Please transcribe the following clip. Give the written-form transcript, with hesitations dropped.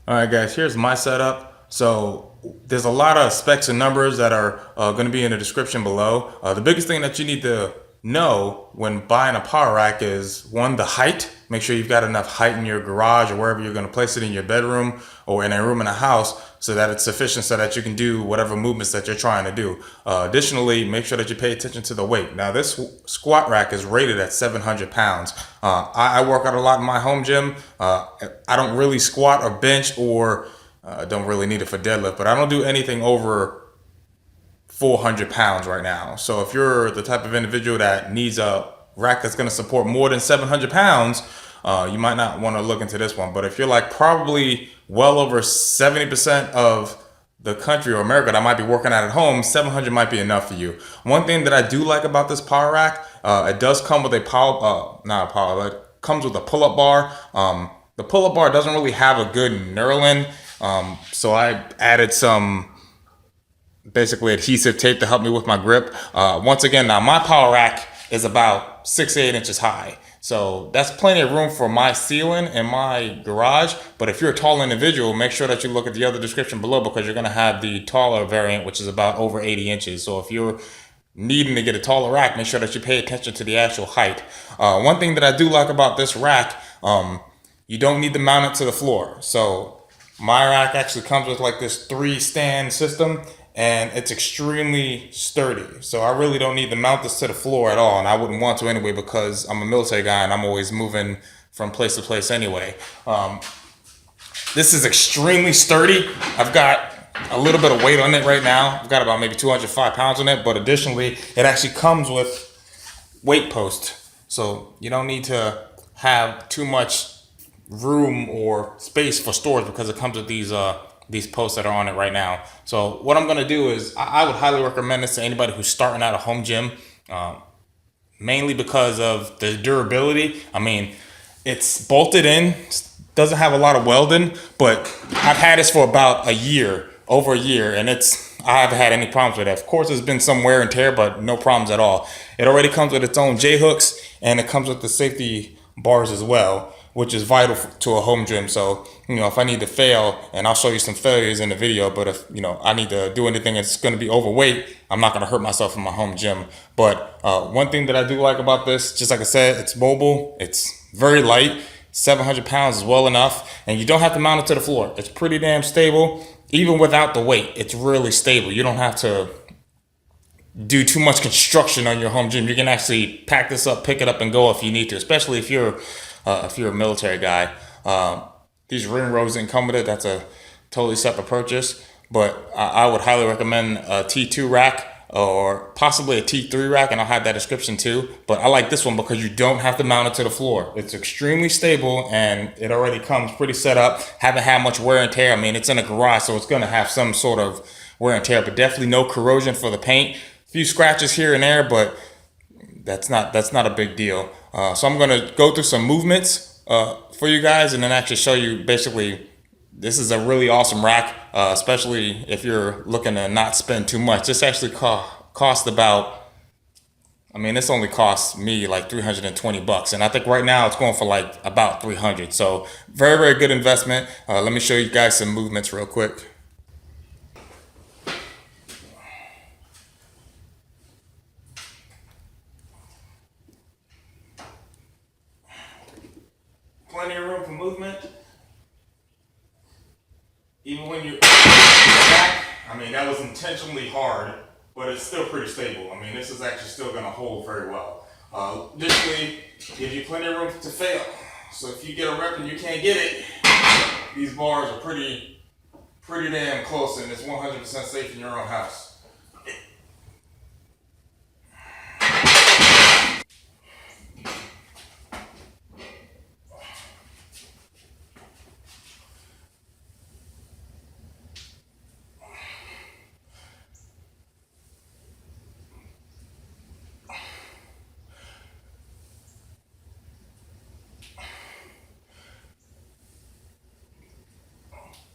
All right, guys, here's my setup. So there's a lot of specs and numbers that are going to be in the description below. The biggest thing that you need to know when buying a power rack is one, the height. Make sure you've got enough height in your garage or wherever you're going to place it, in your bedroom or in a room in a house, so that it's sufficient so that you can do whatever movements that you're trying to do. Additionally, make sure that you pay attention to the weight. Now, this squat rack is rated at 700 pounds. I work out a lot in my home gym. I don't really squat or bench, or don't really need it for deadlift, but I don't do anything over 400 pounds right now. So if you're the type of individual that needs a rack that's going to support more than 700 pounds, you might not want to look into this one. But if you're like probably well over 70% of the country or America that might be working out at home, 700 might be enough for you. One thing that I do like about this power rack, it does come with a not a power, it comes with a pull-up bar. The pull-up bar doesn't really have a good knurling, so I added some basically adhesive tape to help me with my grip. Once again, now my power rack is about 6 to 8 inches high. So that's plenty of room for my ceiling in my garage. But if you're a tall individual, make sure that you look at the other description below, because you're going to have the taller variant, which is about over 80 inches. So if you're needing to get a taller rack, make sure that you pay attention to the actual height. One thing that I do like about this rack, you don't need to mount it to the floor. So my rack actually comes with like this 3-stand system, and it's extremely sturdy. So I really don't need to mount this to the floor at all, and I wouldn't want to anyway, because I'm a military guy and I'm always moving from place to place anyway. This is extremely sturdy. I've got a little bit of weight on it right now. I've got about maybe 205 pounds on it, but additionally, it actually comes with weight post. So you don't need to have too much room or space for storage, because it comes with these posts that are on it right now. So what I'm gonna do is I would highly recommend this to anybody who's starting out a home gym, mainly because of the durability. I mean, it's bolted in, doesn't have a lot of welding, but I've had this for about a year, over a year, and I haven't had any problems with it. Of course, there's been some wear and tear, but no problems at all. It already comes with its own J-hooks, and it comes with the safety bars as well, which is vital to a home gym. So, if I need to fail, and I'll show you some failures in the video, but if, I need to do anything that's going to be overweight, I'm not going to hurt myself in my home gym. But one thing that I do like about this, just like I said, it's mobile, it's very light, 700 pounds is well enough, and you don't have to mount it to the floor. It's pretty damn stable. Even without the weight, it's really stable. You don't have to do too much construction on your home gym. You can actually pack this up, pick it up, and go if you need to, especially if you're a military guy. These ring rows didn't come with it. That's a totally separate purchase. But I would highly recommend a T2 rack, or possibly a T3 rack, and I'll have that description too. But I like this one because you don't have to mount it to the floor. It's extremely stable, and it already comes pretty set up. Haven't had much wear and tear. I mean, it's in a garage, so it's going to have some sort of wear and tear, but definitely no corrosion for the paint. A few scratches here and there, but that's not a big deal. So I'm going to go through some movements for you guys, and then actually show you basically. This is a really awesome rack, especially if you're looking to not spend too much. This actually cost about, this only cost me like 320 bucks. And I think right now it's going for like about 300. So very, very good investment. Let me show you guys some movements real quick. Plenty of room for movement. Even when you're back, that was intentionally hard, but it's still pretty stable. This is actually still going to hold very well. Additionally, gives you plenty of room to fail. So if you get a rep and you can't get it, these bars are pretty damn close, and it's 100% safe in your own house.